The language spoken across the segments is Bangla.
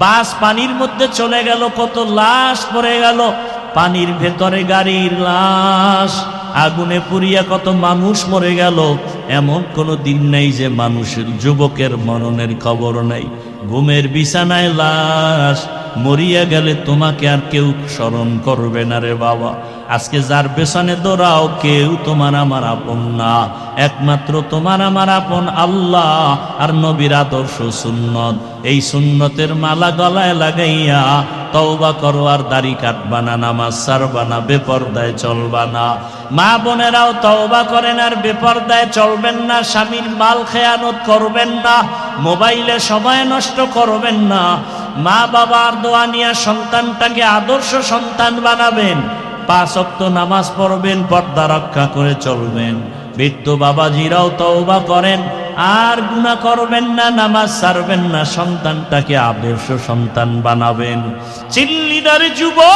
বাস পানির মধ্যে চলে গেল, কত লাশ পড়ে গেল, পানির ভেতরে গাড়ির লাশ, আগুনে পুড়িয়া কত মানুষ মরে গেল। এমন কোনো দিন নেই যে মানুষের যুবকের মরণের খবর নাই। ঘুমের বিছানায় লাশ, মরিয়া গেলে তোমাকে আর কেউ স্মরণ করবে না রে বাবা। আজকে যার পেছনে দৌড়াও কেউ তোমার আমার আপন না, একমাত্র তোমার আমার আপন আল্লাহ আর নবীর আদর্শ সুন্নত। এই সুন্নতের মালা গলায় লাগাইয়া তওবা করো, আর দাড়ি কাটবা না, নামাজ ছাড়বা না, বেপরদায় চলবা না। মা বোনেরাও তওবা করেন আর বেপরদায় চলবেন না। স্বামীর মাল খেয়ানত করবেন না, মোবাইলে সময় নষ্ট করবেন না। মা বাবার দোয়া নিয়ে সন্তানটাকে আদর্শ সন্তান বানাবেন। 5 ওয়াক্ত নামাজ পড়বেন, পর্দা রক্ষা করে চলবেন। বৃদ্ধ বাবাজিরাও তওবা করেন আর গুনাহ করবেন না, নামাজ ছাড়বেন না, সন্তানটাকে আদর্শ সন্তান বানাবেন। চিল্লিদার যুবক,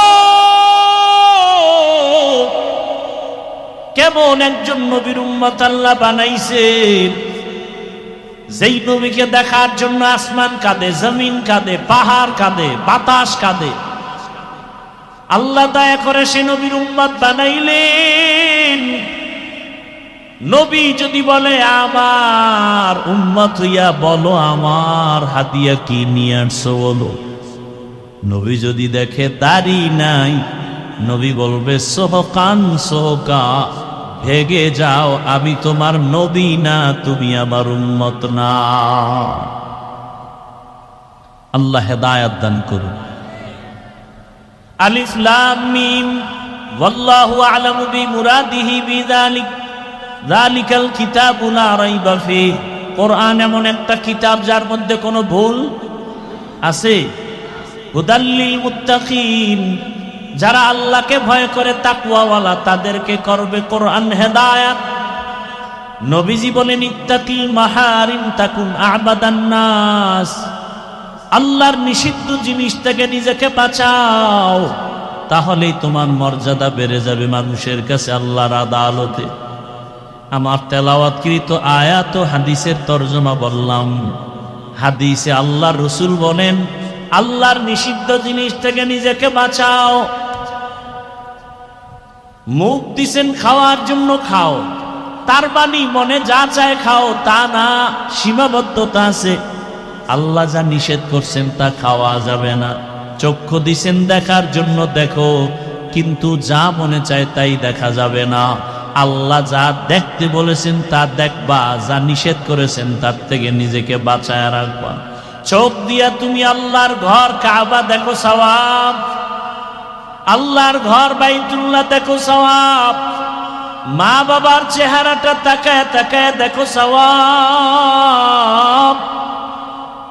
কেমন একজন নবীর উম্মত আল্লাহ বানাইছেন, যেই নবীকে দেখার জন্য আসমান কাঁদে, জমিন কাঁদে, পাহাড় কাঁদে, বাতাস কাঁদে। আল্লাহ দয়া করে সে নবীর উম্মত বানাইলেন। নবী যদি বলে আমার উম্মত হইয়া বলো আমার হাদিয়া কি নিয়ে আসছো বলো। নবী যদি দেখে দাড়ি নাই, নবী বলবে সোহকান সোহকা, ভেগে যাও, আমি তোমার নবী না, তুমি আমার উম্মত না। আল্লাহ হেদায়েত দান করুন। আলিফ লাম মিম, ওয়াল্লাহু আ'লামু বিমুরাদিহি বিযালিক, যালিকাল কিতাবু লা রাইবা ফীহ। কোরআন এমন একটা কিতাব যার মধ্যে কোনো ভুল আছে। হুদাল লিল মুত্তাকিন, যারা আল্লাহকে ভয় করে তাকওয়াওয়ালা তাদেরকে করবে কোরআন হেদায়েত। নবীজি বলেন ইত্তাকিল মাহারিম তাকুন আ'বাদান নাস, আল্লাহর নিষিদ্ধ জিনিস থেকে নিজেকে বাঁচাও, তাহলেই তোমার মর্যাদা বেড়ে যাবে মানুষের কাছে, আল্লাহর আদালতে। আমার তেলাওয়াতকৃত আয়াত ও হাদিসের তরজমা বললাম। হাদিসে আল্লাহর রাসূল বলেন আল্লাহর নিষিদ্ধ জিনিস থেকে নিজেকে বাঁচাও। মুখ দিছেন খাওয়ার জন্য খাও, তার বাণী মনে যা চায় খাও তা না, সীমাবদ্ধতা আছে। আল্লাহ যা নিষেধ করছেন তা খাওয়া যাবে না। চক্ষু দিছেন দেখার জন্য দেখো, কিন্তু যা মনে চায় তাই দেখা যাবে না। আল্লাহ যা দেখতে বলেছেন তা দেখবা, যা নিষেধ করেছেন তার থেকে নিজেকে বাঁচায় রাখবা। চোখ দিয়া তুমি আল্লাহর ঘর কাবা দেখো সওয়াব, আল্লাহর ঘর বাইতুল্লাহ দেখো সওয়াব। মা বাবার চেহারাটা তাকায় তাকায় দেখো সওয়াব।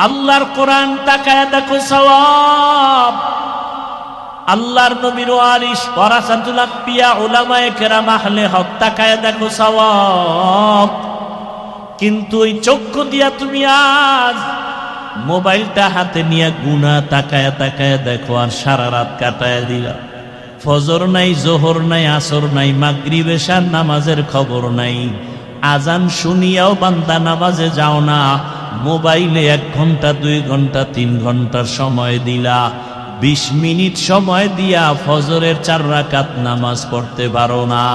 আল্লাহর কোরআন তাকায় দেখো সওয়াব। আল্লাহর নবীর ওয়ারিস ওয়ারাসাতুল আম্বিয়া উলামায়ে কেরাম আহলে হক তাকায় দেখো সওয়াব। কিন্তু ওই চক্ষু দিয়া তুমি আজ মোবাইলটা হাতে নিয়ে গুনাহ তাকায় তাকায় দেখো, আর সারা রাত কাটায় দিলা। ফজর নাই, জোহর নাই, আসর নাই, মাগরিব এশার নামাজের খবর নাই। আজান শুনিয়াও বান্দা নামাজে যাও না, মোবাইলে 1 ঘন্টা 2 ঘন্টা 3 ঘন্টার সময় দিলা। 20 মিনিট সময় দিয়া ফজরের 4 রাকাত নামাজ পড়তে পারো না।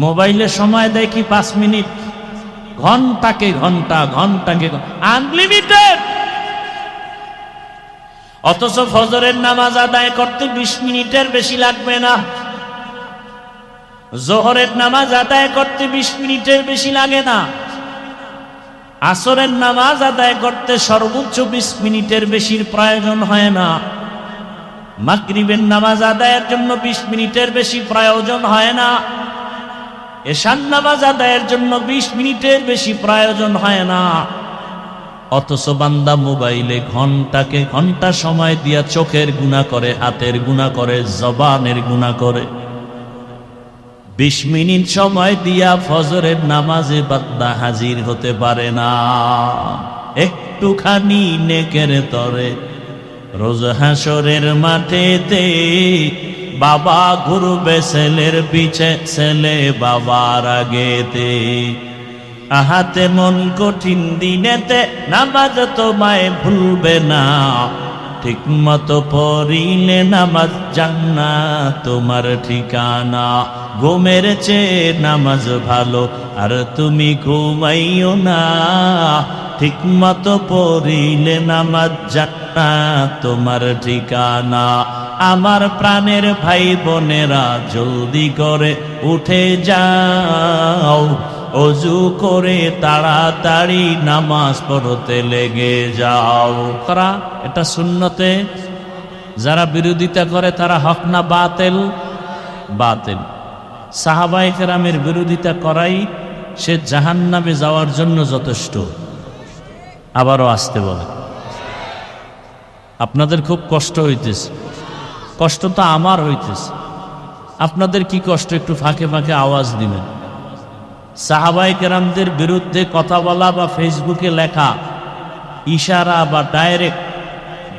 মোবাইলে সময় দেয় কি 5 মিনিট, ঘন্টাকে ঘন্টা, ঘন্টাকে আনলিমিটেড। অথচ ফজরের নামাজ আদায় করতে 20 মিনিটের বেশি লাগবে না, জোহরের নামাজ আদায় করতে 20 মিনিটের বেশি লাগে না, আসরের নামাজ আদায় করতে সর্বোচ্চ 20 মিনিটের বেশির প্রয়োজন হয় না, মাগরিবের নামাজ আদায়ের জন্য 20 মিনিটের বেশি প্রয়োজন হয় না, এশার নামাজ আদায়ের জন্য 20 মিনিটের বেশি প্রয়োজন হয় না। অথচ বান্দা মোবাইলে ঘন্টাকে ঘন্টা সময় দিয়া চোখের গুনাহ করে, হাতের গুনাহ করে, জবানের গুনাহ করে। 20 মিনিট সময় দিয়া ফজরের নামাজে বান্দা হাজির হতে পারে না। একটুখানি নেকের তরে রোজ হাসরের মাঠেতে বাবা ঘুরবে ছেলের পিছে, ছেলে বাবার আগেতে। আহাতে মন কঠিন দিনেতে নামাজ তোমায় ভুলবে না, ঠিক মতো পড়িলে নামাজ জান্নাত তোমার ঠিকানা। ঘুমের চেয়ে নামাজ ভালো আর তুমি ঘুমাইও না, ঠিক মতো পড়িলে নামাজ জান্নাত তোমার ঠিকানা। আমার প্রাণের ভাই বোনেরা জলদি করে উঠে যাও, অজু করে তাড়াতাড়ি নামাজ পড়তে লেগে যাও। তারা এটা সুন্নতে, যারা বিরোধিতা করে তারা হক না বাতিল? বাতিল। সাহাবায়ে কেরামের বিরোধিতা করাই সে জাহান্নামে যাওয়ার জন্য যথেষ্ট। আবারও আসতে বলে, আপনাদের খুব কষ্ট হইতেছে, কষ্ট তো আমার হইতেছে, আপনাদের কি কষ্ট একটু ফাঁকে ফাঁকে আওয়াজ দিবেন। সাহাবায়ে কেরামদের বিরুদ্ধে কথা বলা বা ফেসবুকে লেখা ইশারা বা ডাইরেক্ট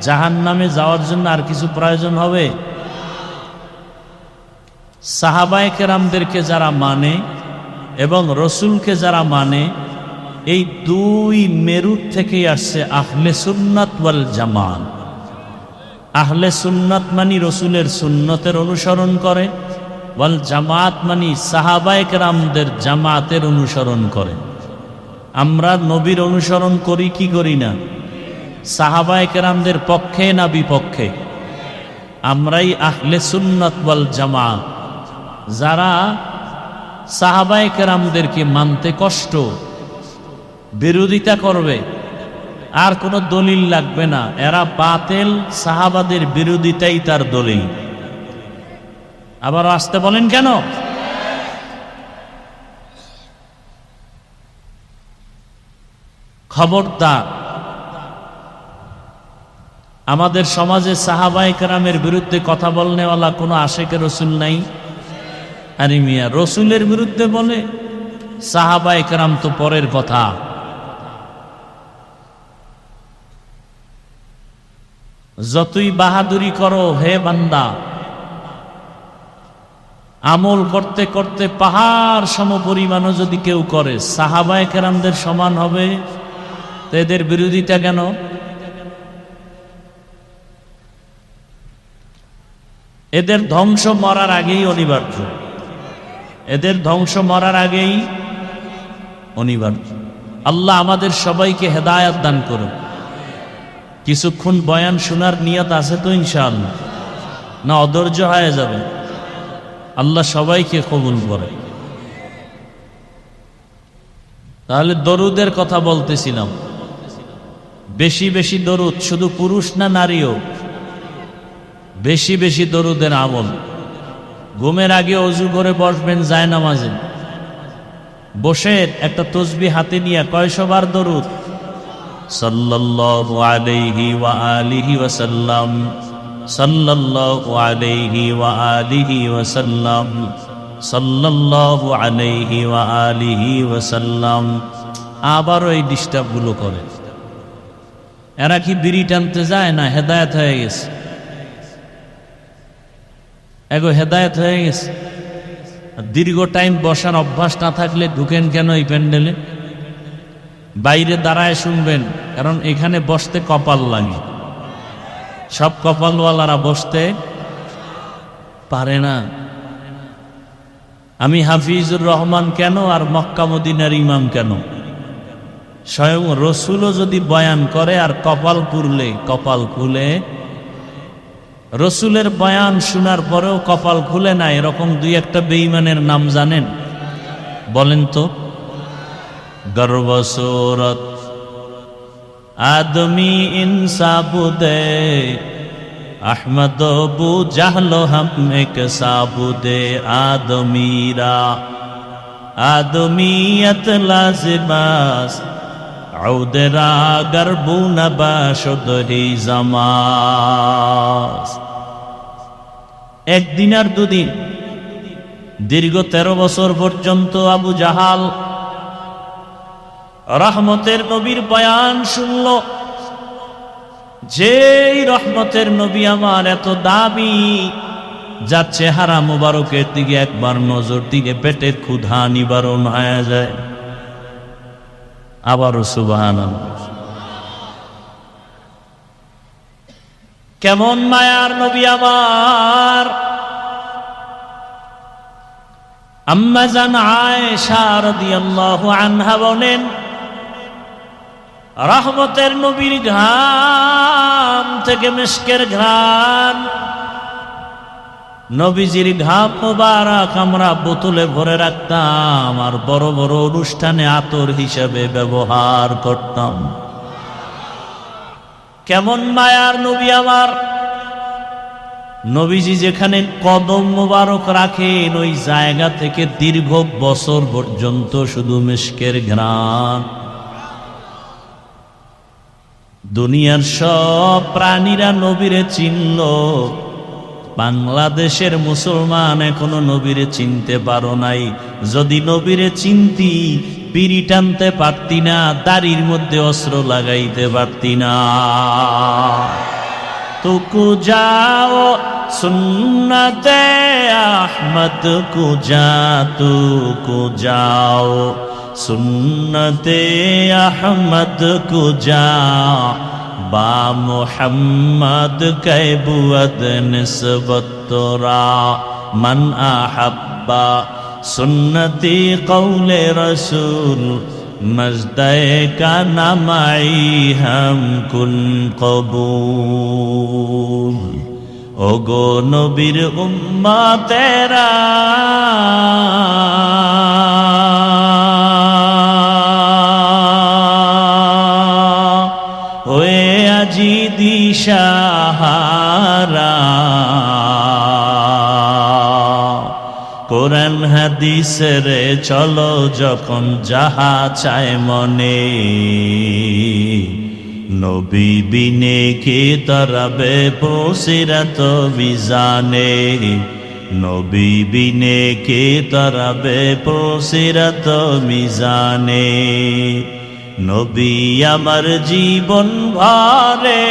জাহান্নামে যাওয়ার জন্য আর কিছু প্রয়োজন হবে? সাহাবায়ে কেরামদেরকে যারা মানে এবং রসুলকে যারা মানে, এই দুই মেরুর থেকেই আসছে আহলে সুন্নাত ওয়াল জামাত। আহলে সুন্নাত মানি রসুলের সুন্নতের অনুসরণ করে, ওয়াল জামাত মানি সাহাবায়ে কেরামদের জামাতের অনুসরণ করে। আমরা নবীর অনুসরণ করি কি করি না? সাহাবায়ে কেরামদের পক্ষে না বিপক্ষে? আমরাই আহলে সুন্নাত ওয়াল জামাত। যারা সাহাবায়ে কেরামদেরকে মানতে কষ্ট, বিরোধিতা করবে, আর কোনো দলিল লাগবে না, এরা বাতিল, সাহাবাদের বিরোধিতাই তার দলিল। আবার আসতে বলেন কেন? খবরদার, আমাদের সমাজে সাহাবায়ে কেরামের বিরুদ্ধে কথা বলনেওয়ালা কোনো আশেকে রসুল নাই। আরে মিয়া, রসুলের বিরুদ্ধে বলে, সাহাবায়ে কেরাম তো পরের কথা। যতই বাহাদুরি করো হে বান্দা, আমল করতে করতে পাহাড় সমপরিমাণও যদি কেউ করে, সাহাবায়ে কেরামদের সমান হবে, তো এদের বিরোধিতা কেন? এদের ধ্বংস মরার আগেই অনিবার্য, এদের ধ্বংস মরার আগেই অনিবার্য। আল্লাহ আমাদের সবাইকে হেদায়েত দান করুন। কিছুক্ষণ বয়ান শোনার নিয়ত আছে তো ইনশাআল্লাহ? না অধৈর্য হয়ে যাবে? আল্লাহ সবাইকে কবুল করে। তাহলে দরুদের কথা বলতেছিলাম, বেশি বেশি দরুদ, শুধু পুরুষ না নারীও বেশি বেশি দরুদের আমল। ঘুমের আগে অজু করে বসবেন জায়নামাজে, বসে একটা তসবিহ হাতে নিয়ে কয়শবার দরুদ? সাল্লাল্লাহু আলাইহি ওয়া আলিহি ওয়া সাল্লাম, সাল্লাল্লাহু আলাইহি ওয়া আলিহি ওয়া সাল্লাম, সাল্লাল্লাহু আলাইহি ওয়া আলিহি ওয়া সাল্লাম। আবারও এই ডিস্টার্বগুলো করে। এরা কি বিড়ি টানতে যায় না হেদায়েত হয়ে গেছে? এগো হেদায়েত হয়ে গেছে। দীর্ঘ টাইম বসার অভ্যাস না থাকলে ঢুকেন কেন এই প্যান্ডেলে? বাইরে দাঁড়ায় শুনবেন, কারণ এখানে বসতে কপাল লাগে। সব কপালওয়ালারা বসতে পারে না। আমি হাফিজুর রহমান কেন আর মক্কা মদিনার ইমাম কেন? স্বয়ং রসুলও যদি বয়ান করে আর কপাল পুরলে, কপাল খুলে, রসুলের বয়ান শোনার পরেও কপাল খুলে না, এরকম দুই একটা বেঈমানের নাম জানেন? বলেন তো। গর্বসুরত আদমি ইনসাবুদে, আহমদ বু জাহলো হাম এক সাবুদে। আদমিরা আদমিয়ত লাজিবাস, আউদেরা গর্বু নবাশদহি জামাস। একদিন আর দুদিন, দীর্ঘ 13 বছর পর্যন্ত আবু জাহাল রহমতের নবীর বয়ান শুনল। যেই রহমতের নবী আমার এত দাবি, যার চেহারা মুবারকের দিকে একবার নজর দিলে পেটের ক্ষুধা নিবারণ হয়ে যায়। আবারও সুবহানাল্লাহ। কেমন মায়ার নবী আমার! আম্মা জান আয়েশা রাদিয়াল্লাহু আনহা বলেন, রহমতের নবীর ঘাম থেকে মিশকের ঘ্রাণ, নবীজির ঘাম মোবারক আমরা বোতলে ভরে রাখতাম আর বড় বড় অনুষ্ঠানে আতর হিসেবে ব্যবহার করতাম। কেমন মায়ার নবী আমার! নবীজি যেখানে কদম মোবারক রাখেন ওই জায়গা থেকে দীর্ঘ বছর পর্যন্ত শুধু মিশকের ঘ্রাণ। দুনিয়ার সব প্রাণীরা নবীরে চিনল, বাংলাদেশের মুসলমান এখনো নবীরে চিনতে পারো নাই। যদি নবীরে চিনতি বিড়ি টানতে পারতি না, দাড়ির মধ্যে অস্ত্র লাগাইতে পারতি না। তুকু যাও সুন্নতে আহমদ কুজা, তুকু যাও সুন্নতে আহমদ কুজা, বা মুহাম্মদ কৈবুয়দ নিসবত তোরা, মান আহাব্বা সুন্নতি কৌলে রসুল, মজদায়ে কা নামাই হাম কুন কবুল। ওগো নবীর উম্মতেরা, হয়ে আজি দিশাহারা, কোরআন হাদিসের চলো যখন যাহা চায় মনে, নবী বিনে কে তরবে পুসিরত বিজানে, নবী বিনে কে তরবে পুসিরত মিজানে। নবী আমার জীবন ভরে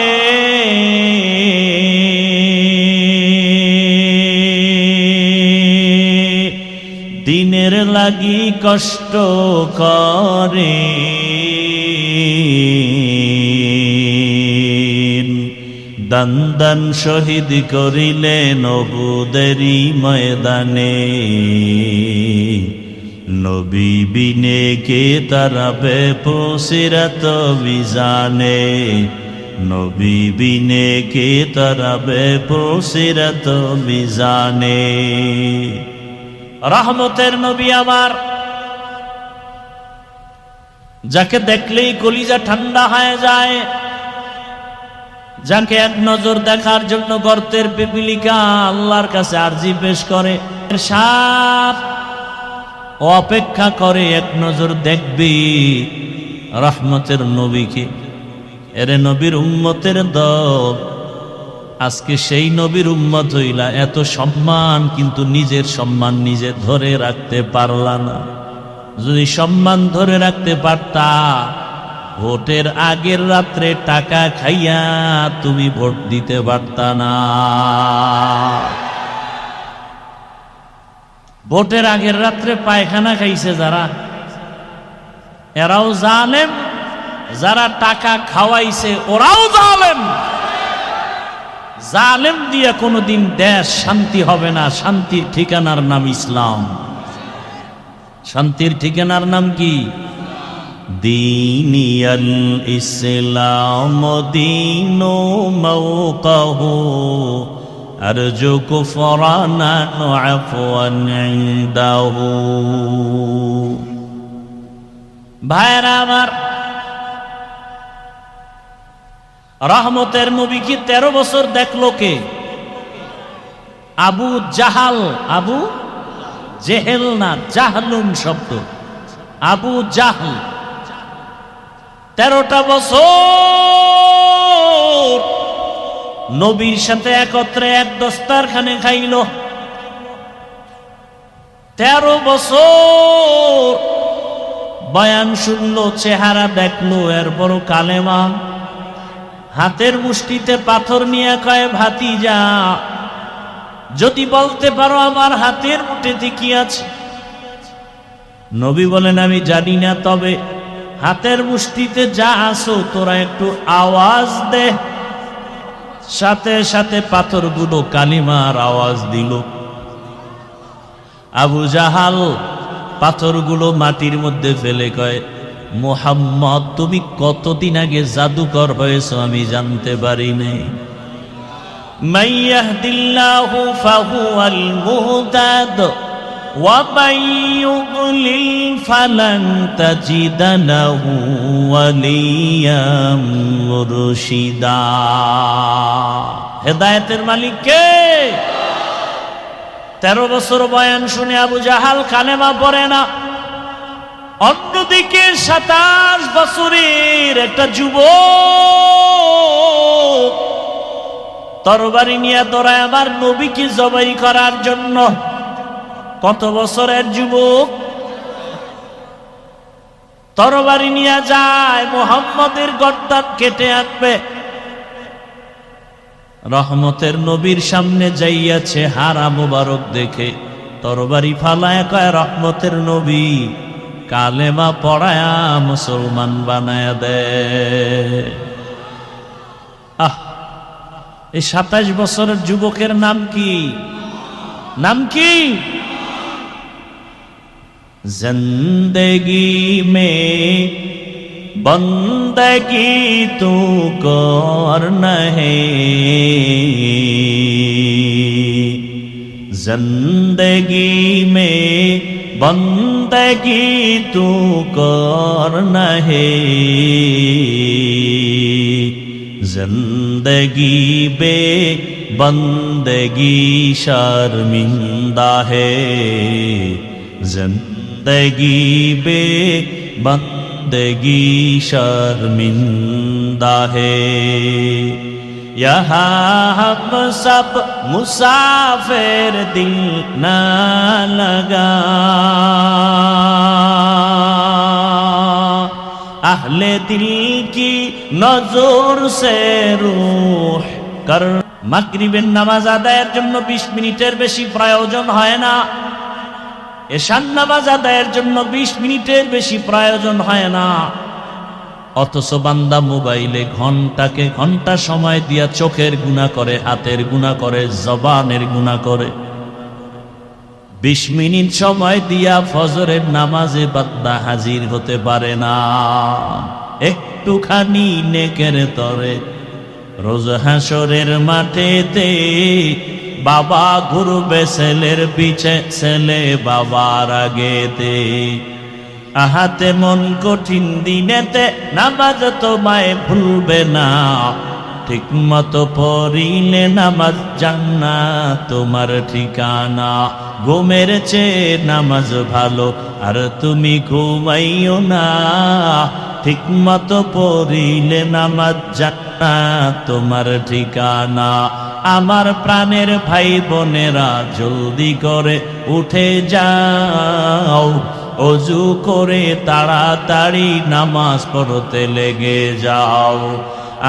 দিনের লাগি কষ্ট করে, দান দান শহীদ করিলেন উহুদেরই ময়দানে, নবী বিনে কে তারাবে পুসিরত বিজানে, নবী বিনে কে তারাবে পুসিরত বিজানে। রহমতের নবী আমার, যাকে দেখলেই কলিজা ঠান্ডা হয়ে যায়, যাকে এক নজর দেখার জন্য গর্তের পিপিলিকা আল্লাহর কাছে আরজি পেশ করে, সাপ অপেক্ষা করে এক নজর দেখবি রহমতের নবীকে। এরে নবীর উম্মতের দল, আজকে সেই নবীর উম্মত হইলা, এত সম্মান কিন্তু নিজের সম্মান নিজে ধরে রাখতে পারলা না। যদি সম্মান ধরে রাখতে পারতা, ভোটের আগের রাত্রে টাকা খাইয়া তুমি ভোট দিতে পারতা না। ভোটের আগের রাত্রে পায়খানা খাইছে যারা, এরাও জালেম, যারা টাকা খাওয়াইছে ওরাও জালেম। জালেম দিয়ে কোনোদিন দেশ শান্তি হবে না। শান্তির ঠিকানার নাম ইসলাম। শান্তির ঠিকানার নাম কি? দীনিয়াল ইসলাম দীনু মাওকাহু আরজু কুফরানা আফওয়ান ইনদাহু। ভাইরা আমার, রহমতের নবী কি 13 বছর দেখলো কে? আবু জাহাল, আবু জেহেল না, জাহলুন শব্দ, আবু জাহল 13টা বছর নবীর সাথে একত্রে এক দস্তারখানে খাইল। 13 বছর বয়ান শুনলো, চেহারা দেখলো, এরপর কালেমা হাতের মুষ্টিতে পাথর নিয়ে কয়, ভাতিজা যদি বলতে পারো আমার হাতের মুঠোতে কি আছে। নবী বলেন, আমি জানি না, তবে হাতের মুষ্টিতে যা আসো তোরা একটু আওয়াজ দে। সাথে সাথে পাথরগুলো কালিমার আওয়াজ দিল। আবু জাহাল পাথরগুলো মাটির মধ্যে ফেলে কয়, মুহাম্মদ তুমি কতদিন আগে জাদুকর হয়েছো আমি জানতে পারি নাই। মান ইয়াহদিল্লাহু ফাহুয়াল মুহতাদ ওয়া মান ইউদ্লিল ফালান তাজিদা লাহু ওয়ালিয়াম মুরশিদা। হেদায়েতের মালিক কে? 13 বছর বয়ান শুনে আবু জাহাল কালেমা পড়ে না। অন্যদিকে 27 বছরের একটা যুবক তরবারি নিয়ে দৌড়ায় আমার নবীকে জবাই করার জন্য। কত বছরের যুবক? তরবারি নিয়ে যায় মুহাম্মদের গর্দান কেটে আনবে। রহমতের নবীর সামনে যাইয়াছে হারা মুবারক দেখে তরবারি ফালায় কয়, রহমতের নবী কালেমা পড়ায়া মুসলমান বানায়া দে। এই 27 বছরের যুবকের নাম কি? নাম কি? জিন্দেগি মে বন্দগি তু করনা হে, जिंदगी में बंदगी तू करना है, जिंदगी बे बंदगी शर्मिंदा है, जिंदगी बे बंदगी शर्मिंदा है। यहाँ हम सब मुसाफिर दिल न लगा, अहले दिल की नजर से रूह कर। মাগরিবের নামাজ আদায়ের জন্য 20 মিনিটের বেশি প্রয়োজন হয় না। এশার নামাজ আদায়ের জন্য 20 মিনিটের বেশি প্রয়োজন হয় না। অথচ বান্দা মোবাইলে ঘন্টাকে ঘন্টা সময় দিয়া চোখের গুনাহ করে, হাতের গুনাহ করে, জবানের গুনাহ করে। 20 মিনিট সময় দিয়া ফজরের নামাজে বান্দা হাজির হতে পারে না। একটুখানি নেকের তরে রোজ হাসরের মাঠেতে বাবা ঘুরবে ছেলের পিছে, ছেলে বাবার আগেতে। আহাতে মন কঠিন দিনেতে নামাজ তোমায় ভুলবে না, ঠিক মতো পড়িলে নামাজ জান্নাত তোমার ঠিকানা। ঘুমের চেয়ে নামাজ ভালো আর তুমি ঘুমাইও না, ঠিক মতো পড়িলে নামাজ জান্নাত তোমার ঠিকানা। আমার প্রাণের ভাই বোনেরা জলদি করে উঠে যাও, অজু করে তাড়াতাড়ি নামাজ পড়তে লেগে যাও।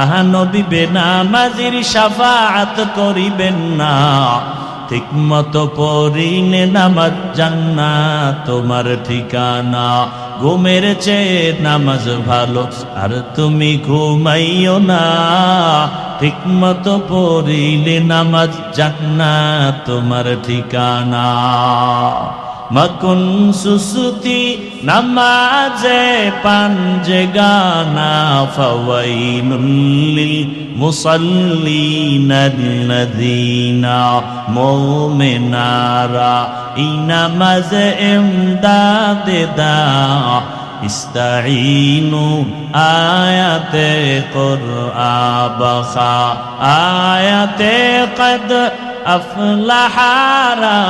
আহা নবী বেনামাজির শাফাআত করিবেন না, ঠিক মতো পড়িলে নামাজ জান্নাত তোমার ঠিকানা। ঘুমের চেয়ে নামাজ ভালো আর তুমি ঘুমাইও না, ঠিক মতো পড়িলে নামাজ জান্নাত তোমার ঠিকানা। মকুন সুসুতি নামাজে পাঞ্জেগানা, ফাওয়াইলুল লিল মুসাল্লিনাল্লাযীনা মুমিনারা ইনামাজ ইমদাদে দা। ইস্তাঈনু আয়াতে কুরআ বখা, আয়াতে কদ আফলাহারা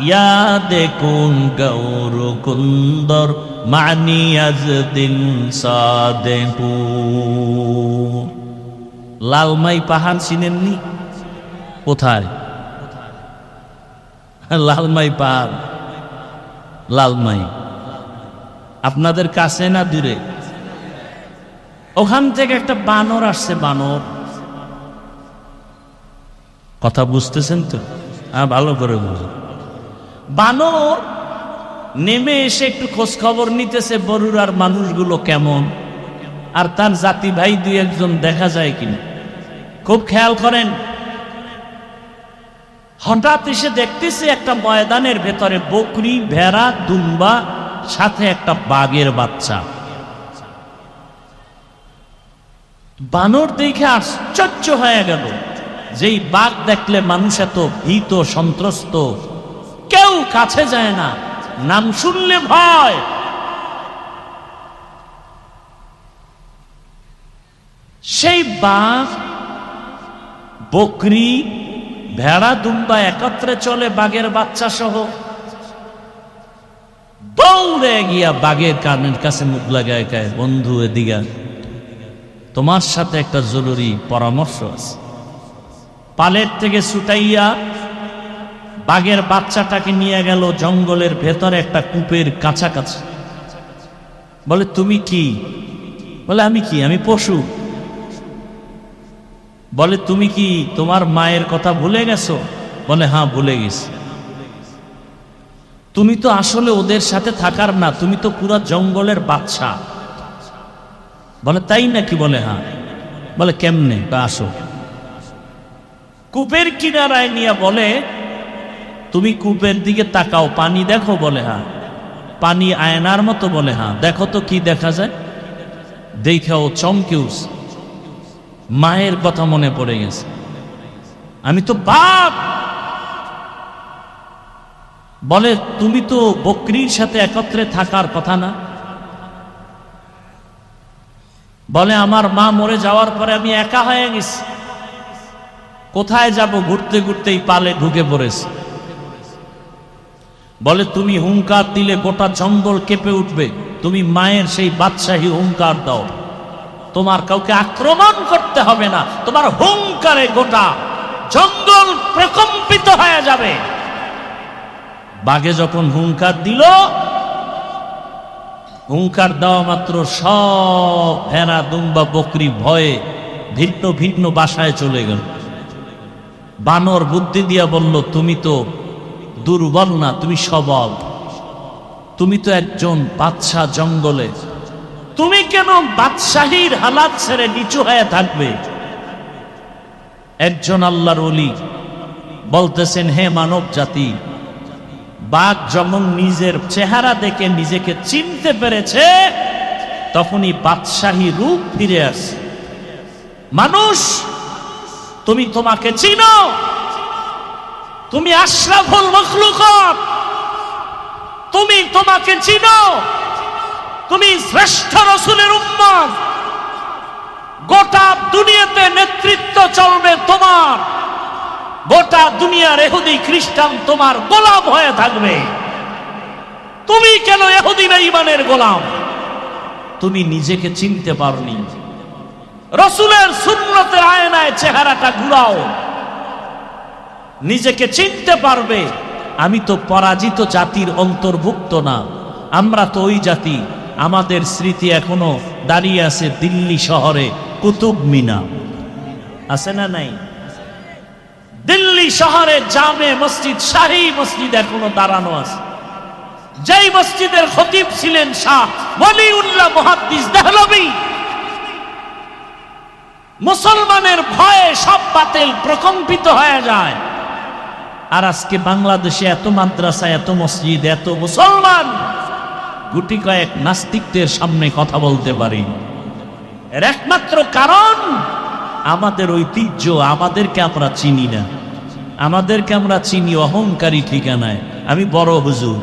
ইয়াদে কুন গৌর কুন্দর মানি আজদিন সাদেহু। লালমাই পাহাড় চিনেননি? কোথায় লালমাই পাহাড়? লালমাই আপনাদের কাছে না দূরে? ওখান থেকে একটা বানর আসছে। বানর, কথা বুঝতেছেন তো? হ্যাঁ, ভালো করে বুঝুন। বানর নেমে এসে একটু খোঁজ খবর নিতেছে বরুড়ার মানুষগুলো কেমন, আর তার জাতি ভাই দুই একজন দেখা যায় কিনা। খুব খেয়াল করেন, হঠাৎ এসে দেখতেছে একটা ময়দানের ভেতরে বকরি, ভেড়া, দুম্বা, সাথে একটা বাঘের বাচ্চা। বানর দেখে আশ্চর্য হয়ে গেল, যেই বাঘ দেখলে মানুষ এত ভীত সন্ত্রস্ত, কেউ কাছে যায় না, নাম শুনলে ভয়। সেই বাঘ, বকরি, ভেড়া, দুম্বা একত্রে চলে বাঘের বাচ্চা সহ, দৌড়ে গিয়া বাঘের কানের কাছে মুখ লাগায় কয়, বন্ধু এদিকে, তোমার সাথে একটা জরুরি পরামর্শ আছে। পালের থেকে ছুটাইয়া বাঘের বাচ্চাটাকে নিয়ে গেল জঙ্গলের ভেতরে একটা কূপের কাছাকাছি। বলে, তুমি কি? বলে, আমি কি? আমি পশু। বলে, তুমি কি তোমার মায়ের কথা ভুলে গেছো? বলে, হ্যাঁ ভুলে গেছি। তুমি তো আসলে ওদের সাথে থাকার না, তুমি তো পুরা জঙ্গলের বাদশা। বলে, তাই নাকি? বলে, হ্যাঁ। বলে, কেমনে? আসো। কূপের কিনারায় নিয়ে বলে, তুমি কূপের দিকে তাকাও, পানি দেখো? বলে, হ্যাঁ। পানি আয়নার মতো? বলে, হ্যাঁ। দেখো তো কি দেখা যায়? দেখাও চমকেউস, মায়ের কথা মনে পড়ে গেছে, আমি তো বাপ। বলে, তুমি তো বকরির সাথে একত্রে থাকার কথা না? বলে, আমার মা মরে যাওয়ার পরে আমি একা হয়ে গেছি, কোথায় যাব? ঘুরতে ঘুরতেই পালে ঢুকে পড়েছি। বলে, তুমি হুঙ্কার দিলে গোটা জঙ্গল কেঁপে উঠবে, তুমি মায়ের সেই বাদশাহী হুঙ্কার দাও, তোমার কাউকে আক্রমণ করতে হবে না, তোমার হুঙ্কারে গোটা জঙ্গল প্রকম্পিত হয়ে যাবে। বাঘে যখন হুঙ্কার দিল, হুঙ্কার দেওয়া মাত্র সব ভেড়া, দুম্বা, বকরি ভয়ে ভিন্ন ভিন্ন বাসায় চলে গেল। বানর বুদ্ধি দিয়া বলল, তুমি তো দুর্বল না, তুমি সবল, তুমি তো একজন বাদশা জঙ্গলে, তুমি কেন বাদশাহীর হালাত ছেড়ে নিচু হয়ে থাকবে? একজন আল্লাহর ওলি বলতেছেন, হে মানব জাতি, বাঘ যখন নিজের চেহারা দেখে নিজেকে চিনতে পেরেছে, তখনই বাদশাহী রূপ ফিরে আসে। মানুষ, তুমি তোমাকে চিনো, তুমি আশরাফুল মাখলুকাত, তুমি তোমাকে চিনো, তুমি শ্রেষ্ঠ রাসূলের উম্মত, গোটা দুনিয়াতে নেতৃত্ব চলবে তোমার, গোটা দুনিয়ার ইহুদি খ্রিস্টান তোমার গোলাম হয়ে থাকবে। তুমি কেন ইহুদি বেঈমানের গোলাম? তুমি নিজেকে চিনতে পারোনি। রাসূলের সুন্নতের আয়নায় চেহারাটা ঘুরাও, নিজেকে চিনতে পারবে। আমি তো পরাজিত জাতির অন্তর্ভুক্ত না, আমরা তো ওই জাতি, আমাদের স্মৃতি এখনো দাঁড়িয়ে আছে দিল্লি শহরে কুতুব মিনার, আছে না নাই? দিল্লি শহরে জামে মসজিদ, শাহী মসজিদ এখনো দাঁড়ানো আছে, যেই মসজিদের খতিব ছিলেন শাহ ওয়ালিউল্লাহ মুহাদ্দিস দেহলভী। মুসলমানের ভয়ে সব বাতিল প্রকম্পিত হয়ে যায়। আর আজকে বাংলাদেশে এত মাদ্রাসা, এত মসজিদ, এত মুসলমান, গুটি কয়েক নাস্তিকদের সামনে কথা বলতে পারি। এর একমাত্র কারণ আমাদের ঐতিহ্য, আমাদেরকে আমরা চিনি না, আমাদেরকে আমরা চিনি অহংকারী ঠিকানায়। আমি বড় হুজুর,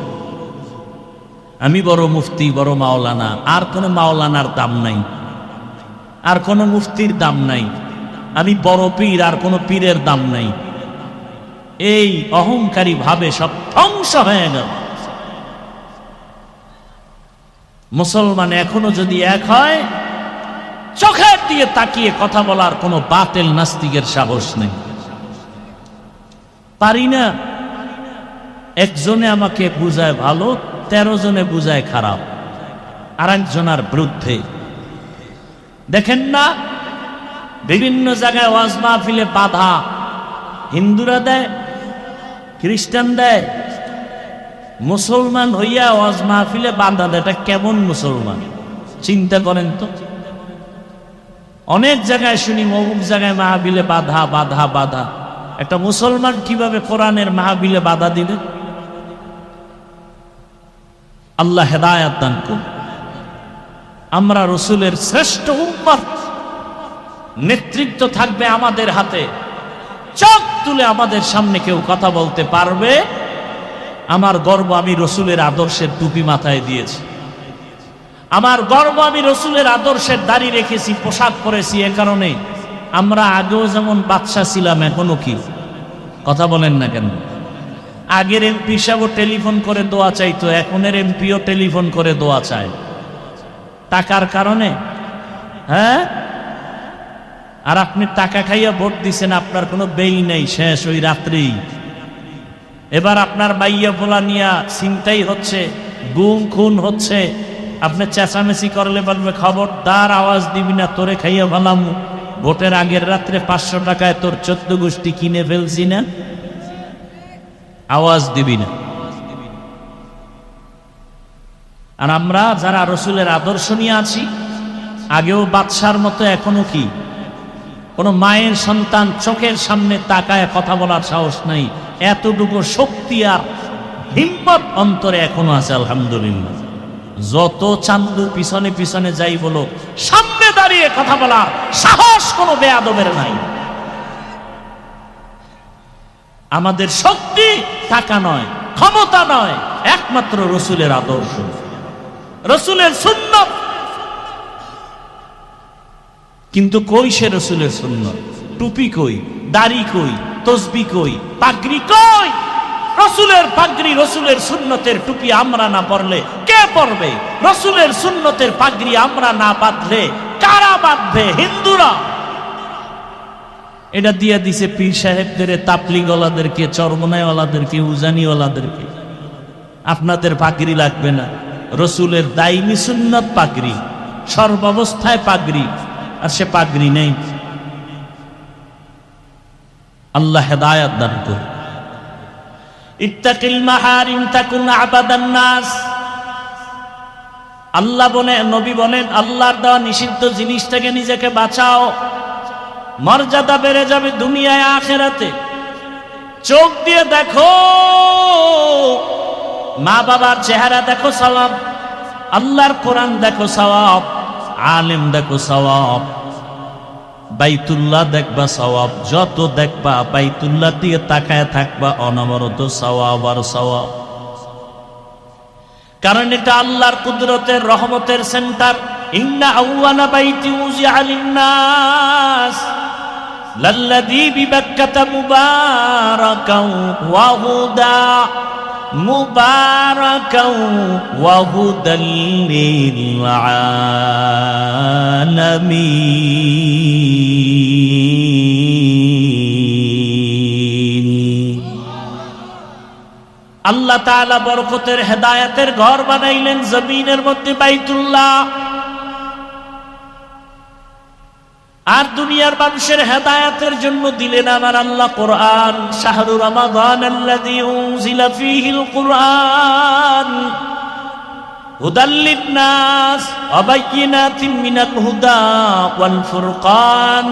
আমি বড় মুফতি, বড় মাওলানা, আর কোনো মাওলানার দাম নাই, আর কোনো মুফতির দাম নাই। আমি বড় পীর, আর কোনো পীরের দাম নাই। এই অহংকারী ভাবে সব ধ্বংস হয়ে গেল। মুসলমান এখনো যদি এক হয়, চোখের দিয়ে তাকিয়ে কথা বলার কোনো বাতিল নাস্তিকের সাহস নেই। পারি না। একজনে আমাকে বুঝায় ভালো, 13 জনে বুঝায় খারাপ, আর একজনের বিরুদ্ধে। দেখেন না, বিভিন্ন জায়গায় ওয়াজ মাহফিলে বাধা হিন্দুরা দেয়, খ্রিস্টান দেয়, মুসলমান হইয়া ওয়াজ মাহফিলে বাধা দেয়, এটা কেমন মুসলমান চিন্তা করেন তো। অনেক জায়গায় শুনি অমুক জায়গায় মাহফিলে বাধা বাধা বাধা। একটা মুসলমান কিভাবে কোরআনের মাহফিলে বাধা দিলেন? আল্লাহ হেদায়াত দান করুন। আমরা রসুলের শ্রেষ্ঠ উম্মত, নেতৃত্ব থাকবে আমাদের হাতে। চোখ তুলে আমাদের সামনে কেউ কথা বলতে পারবে, আমার গর্ব আমি রসুলের আদর্শের টুপি মাথায় দিয়েছি, আমার গর্ব আমি রসুলের আদর্শের দাড়ি রেখেছি, পোশাক পরেছি। এ কারণে আমরা আগেও যেমন বাদশা ছিলাম, এখনো কি কথা বলেন না কেন? আগের এমপি সাহেবও টেলিফোন করে দোয়া চাইতো, এখনের এমপিও টেলিফোন করে দোয়া চায়। টাকার কারণে, হ্যাঁ? আর আপনি টাকা খাইয়া ভোট দিছেন, আপনার কোনো বেই নেই, শেষ ওই রাত্রেই। এবার আপনার বাইয়া পোলা নিয়া চিন্তাই হচ্ছে, গুম খুন হচ্ছে। আপনি চেঁচামেচি করলে বলবে খবরদার আওয়াজ দিবি না, তোরে খাইয়া ভালাম। ভোটের আগের রাত্রে 500 টাকায় তোর 14 গোষ্ঠী কিনে ফেলছি না, আওয়াজ দিবি না। আর আমরা যারা রসুলের আদর্শ নিয়ে আছি, আগেও বাদশার মতো এখনো কি কোন মায়ের সন্তান চোখের সামনে তাকায় কথা বলার সাহস নাই, এতটুকু শক্তি আর হিম্মত অন্তরে এখনো আছে আলহামদুলিল্লাহ। যত চান্দু পিছনে পিছনে যাই বলো, সামনে দাঁড়িয়ে কথা বলার সাহস কোনো বেয়াদবের নাই। আমাদের শক্তি টাকা নয়, ক্ষমতা নয়, একমাত্র রসুলের আদর্শ, রসুলের সুন্নত। কিন্তু কই সে রসুলের সুন্নত? টুপি কই, দাড়ি কই, তসবি কই, পাগড়ি কই? রসুলের পাগড়ি, রসুলের সুন্নতের টুপি আমরা না পরলে কে পরবে? রসুলের সুন্নতের পাগড়ি আমরা না বাঁধলে কারা বাঁধবে? হিন্দুরা। এটা দিয়ে দিছে পীর সাহেবদের, তাবলীগওয়ালাদেরকে, চরমনাইওয়ালাদেরকে, উজানিওয়ালাদেরকে। আপনাদের পাগড়ি লাগবে না, রসুলের দাইমি সুন্নত পাগড়ি, সর্বাবস্থায় পাগড়ি। আর সে পাগড়ি নেই। আল্লাহ হেদায়াত দান করুন। ইত্তাকিল মাহারিম তাকুন আবাদান নাস। আল্লাহ বলেন, নবী বলেন, আল্লাহর দেওয়া নিষিদ্ধ জিনিস থেকে নিজেকে বাঁচাও, মর্যাদা বেড়ে যাবে দুনিয়ায় আখিরাতে। চোখ দিয়ে দেখো, মা বাবার চেহারা দেখো সওয়াব, আল্লাহর কোরআন দেখো সওয়াব, আলেম দেখো সওয়াব, বাইতুল্লাহ দেখবা সওয়াব। যত দেখবা বাইতুল্লাহ দিয়ে তাকায় থাকবা, অনবরত সওয়াব আর সওয়াব। কারণ এটা আল্লাহর কুদরতের রহমতের সেন্টার। ইন্না আউওয়ালা বাইতি উযিআ লিন-নাস লাল্লাযী বিবাক্কাতা মুবারাকাও ওয়া হুদা মুবারাকাও ওয়া হুদাল লিল আলামিন। আল্লাহ তাআলা বরকতের হেদায়েতের ঘর বানাইলেন জমিনের মধ্যে, বাইতুল্লাহ। আর দুনিয়ার মানুষের হেদায়েতের জন্য দিলেন আমার আল্লাহ কোরআন। শাহরু রমাদান আল্লাযী উনজিলা ফীহিল কুরআন হুদাল লিন-নাস ওয়া বায়িনাতিন মিনাল হুদা ওয়াল ফুরকান।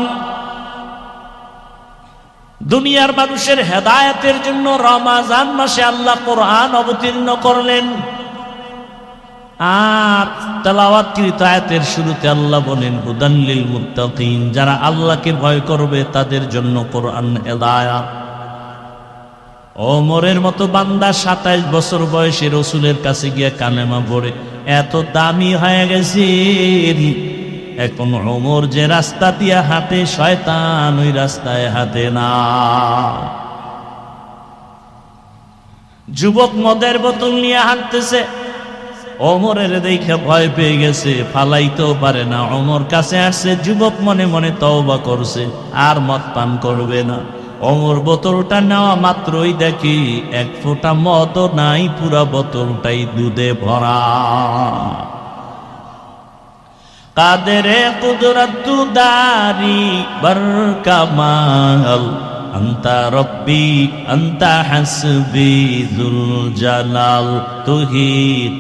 দুনিয়ার মানুষের হেদায়েতের জন্য রমজান মাসে আল্লাহ কোরআন অবতীর্ণ করলেন। আর তেলাওয়াতকৃত আয়াতের শুরুতে আল্লাহ বলেন হুদান লিল মুত্তাকিন, যারা আল্লাহকে ভয় করবে তাদের জন্য কোরআন হেদায়াত। ওমরের মতো বান্দা 27 বছর বয়সে রসুলের কাছে গিয়ে কালেমা পড়ে এত দামি হয়ে গেছে, এখন ওমর যে রাস্তা দিয়ে হাঁটে, শয়তান ওই রাস্তায় হাঁটে না। যুবক মদের বোতল নিয়ে হাঁটতেছে, ওমরের দেখে ভয় পেয়ে গেছে, ফালাইতেও পারে না। ওমর কাছে আসছে, যুবক মনে মনে তওবা করছে, আর মদ পান করবে না। ওমর বোতলটা নেওয়া মাত্রই দেখি 1 ফোঁটা মদও নাই, পুরা বোতলটাই দুধে ভরা। কাদেরে কুদরত দারি বর কামাল আন্তা রব্বি আন্তা হাসবি যুল জালাল তুহি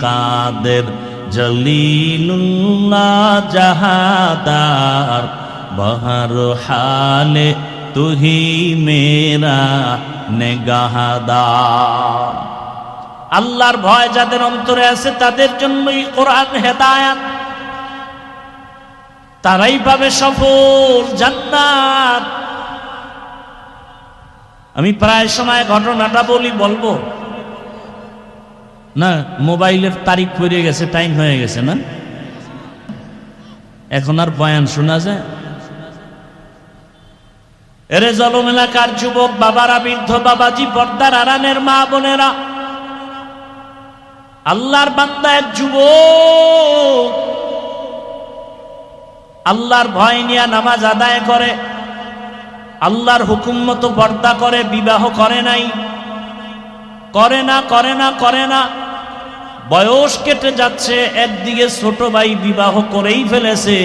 কাদের জলিলুল্লাহ জাহাদার বহর হালে তুহি মেরা নেগাহদার। আল্লাহর ভয় যাদের অন্তরে আছে তাদের জন্যই কোরআন হেদায়াত, তারাই পাবে সফল জান্নাত। আমি প্রায় সময় ঘটনাটা বলবো না, মোবাইলের তারিখ পড়ে গেছে, টাইম হয়ে গেছে না, এখন আর বয়ান শোনা যায়? এরে জলম এলাকার যুবক বাবারা, বৃদ্ধ বাবাজি, পর্দার আড়ালের মা বোনেরা, আল্লাহর বান্দা এক যুবক আল্লাহর ভয় নিয়ে নামাজ আদায় করে, আল্লাহর হুকুম মতো পর্দা করে, বিবাহ করে নাই, করে না। বয়স কেটে যাচ্ছে, একদিকে ছোট ভাই বিবাহ করেই ফেলেছে,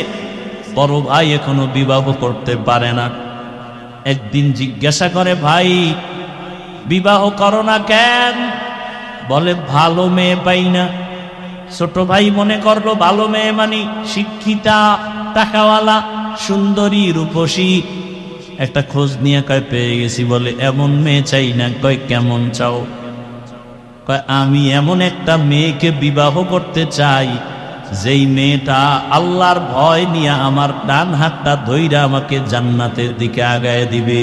বড় ভাই এখনো বিবাহ করতে পারে না। একদিন জিজ্ঞাসা করে, ভাই বিবাহ করো না কেন? বলে ভালো মেয়ে পাই না। ছোট ভাই মনে করলো ভালো মেয়ে মানে শিক্ষিতা, টাকাওয়ালা, সুন্দরী, রূপসী। একটা খোঁজ নিয়ে কয় পেয়ে গেছি। বলে এমন মেয়ে চাই না। কয় কেমন চাও? কয় আমি এমন একটা মেয়েকে বিবাহ করতে চাই যেই মেয়েটা আল্লাহর ভয় নিয়ে আমার ডান হাতটা ধইরা আমাকে জান্নাতের দিকে আগায় দিবে।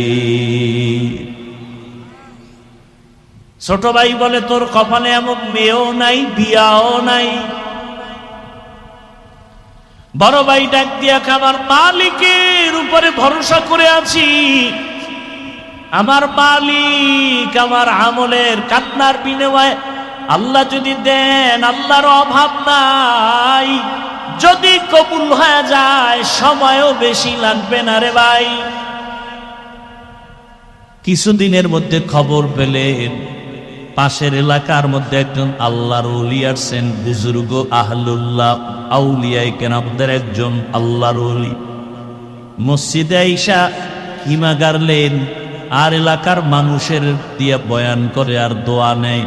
ছোট ভাই বলে তোর কপালে এমন মেয়েও নাই, বিয়াও নাই। বড় ভাই ডাক দিয়া আমার মালিকের উপরে ভরসা করে আছি, আমার মালিক আমার আমলের কান্নার বিনিময়ে আল্লাহ যদি দেন, আল্লাহর অভাব নাই, যদি কবুল হয়ে যায় সময়ও বেশি লাগবে না রে ভাই। কিছুদিনের মধ্যে খবর পেলেন পাশের এলাকার মধ্যে একজন আল্লাহর ওলি আসছেন, বুজুর্গ আহলুল্লাহ আউলিয়ায়ে কেরামদের একজন আল্লাহর ওলি। মসজিদে আইসা হিমা গারলেন আর এলাকার মানুষের দিয়ে বয়ান করে আর দোয়া নেয়।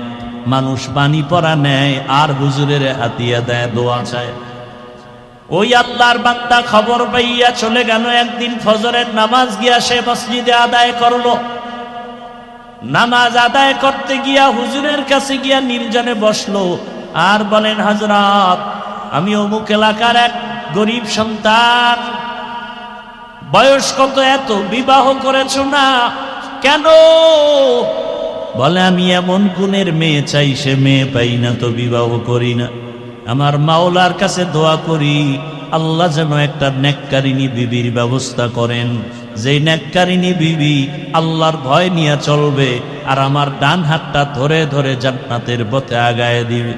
মানুষ পানি পড়া নেয় আর হুজুরের হাতিয়া দেয়, দোয়া চায়। ওই আল্লাহর বান্দা খবর পাইয়া চলে গেল। একদিন ফজরের নামাজ গিয়া সে মসজিদে আদায় করলো। নামাজ আদায় করতে গিয়া হুজুরের কাছে গিয়া নির্জনে বসলো আর বলেন, হযরত আমি অমুক এলাকার এক গরিব সন্তান, বয়স কত এত, বিবাহ করেছো না কেন? বলে আমি এমন গুণের মেয়ে চাই, সে মেয়ে পাই না তো বিবাহ করি না। আমার মাওলার কাছে দোয়া করি আল্লাহ যেন একটা নেককারিনী বিবির ব্যবস্থা করেন, যেই নেককারিনী বিবি আল্লাহর ভয় নিয়ে চলবে আর আমার ডান হাতটা ধরে ধরে জান্নাতের পথে আগায় দিবে।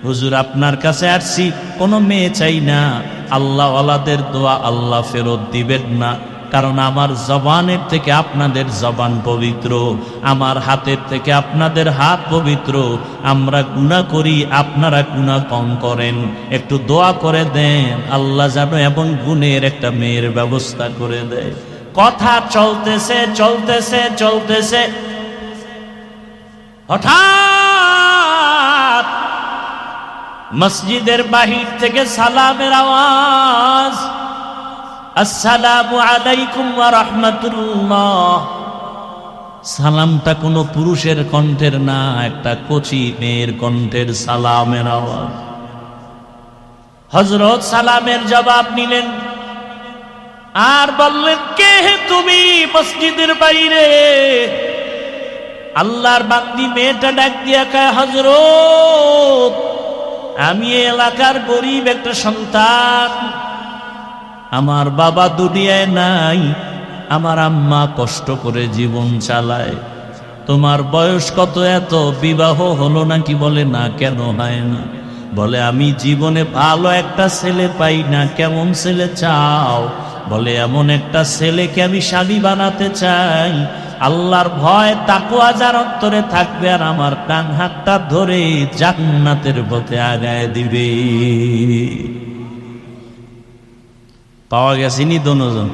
হুজুর আপনার কাছে আসছি, কোনো মেয়ে চাই না। আল্লাহ ওয়ালাদের দোয়া আল্লাহ ফেরত দিবেন না, কারণ আমার জবানের থেকে আপনাদের জবান পবিত্র, আমার হাতের থেকে আপনাদের হাত পবিত্র। আমরা গুনাহ করি, আপনারা গুনাহ কম করেন। একটু দোয়া করে দেন আল্লাহ যেন এমন গুণের একটা মেয়ের ব্যবস্থা করে দেয়। কথা চলতেছে চলতেছে চলতেছে, হঠাৎ মসজিদের বাহির থেকে সালামের আওয়াজ, আসসালামু আলাইকুম ওয়া রাহমাতুল্লাহ। সালামটা কোনো পুরুষের কণ্ঠের না, একটা কচি মেয়ের কণ্ঠের সালামের আওয়াজ। হযরত সালামের জবাব নিলেন আর বললেন, কে হে তুমি মসজিদের বাইরে? আল্লাহর বান্দি মেয়েটা ডাক দিয়া কয়, হযরত আমি এলাকার গরিব একটা সন্তান, আমার বাবা দুনিয়ায় নাই, আমার আম্মা কষ্ট করে জীবন চালায়। তোমার বয়স কত এত, বিবাহ হলো নাকি? বলে না। কেন হয় না? বলে আমি জীবনে ভালো একটা ছেলে পাই না। কেমন ছেলে চাও? বলে এমন একটা ছেলেকে আমি স্বামী বানাতে চাই, আল্লাহর ভয় তাকওয়া যার অন্তরে থাকবে আর আমার ডান হাতটা ধরে জান্নাতের পথে আগায় দিবে। পাওয়া গেছেনি দোনোজন।